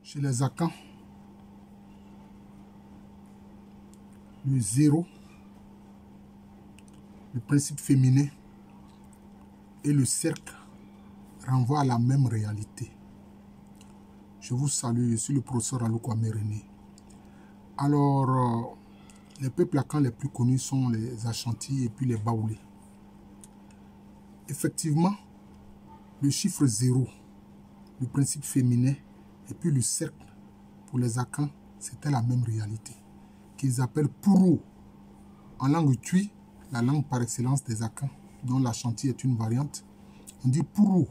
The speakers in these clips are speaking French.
Chez les Akans, le 0, le principe féminin et le cercle renvoient à la même réalité. Je vous salue, je suis le professeur Aluko Améréné. Alors, les peuples Akans les plus connus sont les Ashanti et puis les Baoulés. Effectivement, le chiffre 0, le principe féminin et puis le cercle pour les Akans, c'était la même réalité, qu'ils appellent Puro. En langue tui, la langue par excellence des Akans, dont l'Ashanti est une variante, on dit Puro.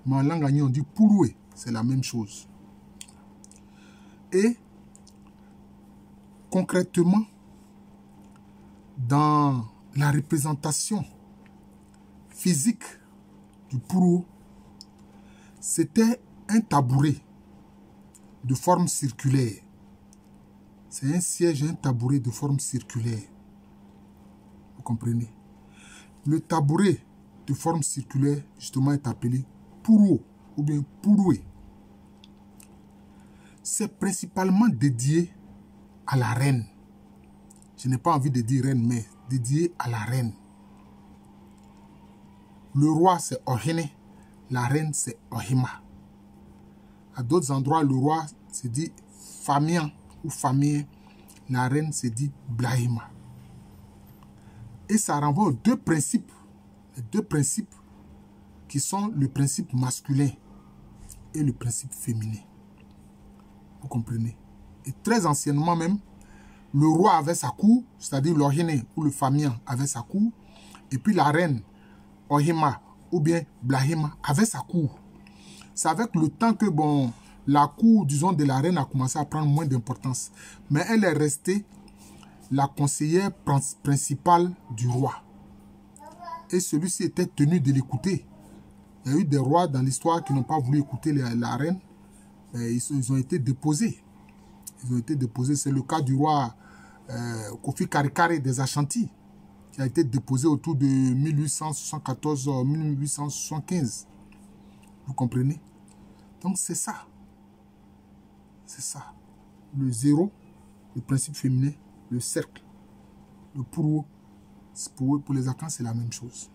Mais en langue agni, on dit Puroué, c'est la même chose. Et concrètement, dans la représentation physique du Puro, c'était un tabouret de forme circulaire. C'est un siège, un tabouret de forme circulaire. Vous comprenez? Le tabouret de forme circulaire, justement, est appelé Puro ou bien Puroué. C'est principalement dédié à la reine. Je n'ai pas envie de dire reine, mais dédié à la reine. Le roi, c'est Ohene. La reine, c'est Ohima. À d'autres endroits, le roi se dit Famian ou Famien. La reine se dit Blahima. Et ça renvoie aux deux principes. Les deux principes qui sont le principe masculin et le principe féminin. Vous comprenez? Et très anciennement même, le roi avait sa cour, c'est-à-dire l'Ohene ou le Famian avait sa cour. Et puis la reine, Ohima ou bien Blahima, avait sa cour. C'est avec le temps que bon, la cour, disons, de la reine a commencé à prendre moins d'importance. Mais elle est restée la conseillère principale du roi. Et celui-ci était tenu de l'écouter. Il y a eu des rois dans l'histoire qui n'ont pas voulu écouter la reine. Ils ont été déposés. Ils ont été déposés. C'est le cas du roi Kofi Karikare des Ashanti, qui a été déposé autour de 1874-1875. Vous comprenez? Donc c'est ça. C'est ça. Le 0, le principe féminin, le cercle, le Puro, pour les Akans, c'est la même chose.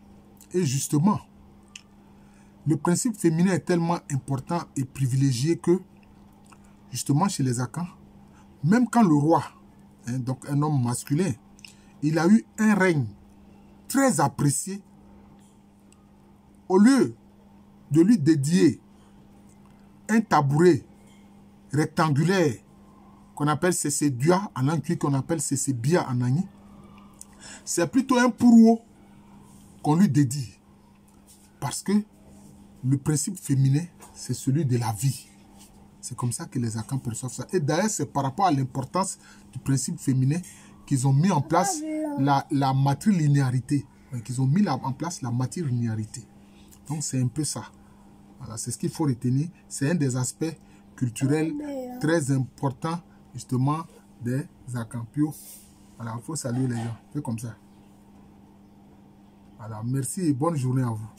Et justement, le principe féminin est tellement important et privilégié que, justement, chez les Akans, même quand le roi, donc un homme masculin, il a eu un règne très apprécié, au lieu de lui dédier un tabouret rectangulaire qu'on appelle Sesebia en langue qu'on appelle Sesebia en Agni, c'est plutôt un Puro qu'on lui dédie. Parce que le principe féminin, c'est celui de la vie. C'est comme ça que les Akans perçoivent ça. Et d'ailleurs, c'est par rapport à l'importance du principe féminin qu'ils ont mis en place la matrilinéarité. Qu'ils ont mis en place la matrilinéarité. Donc, c'est un peu ça. Voilà, c'est ce qu'il faut retenir. C'est un des aspects culturels très importants, justement, des Akans. Voilà, il faut saluer les gens. C'est comme ça. Voilà, merci et bonne journée à vous.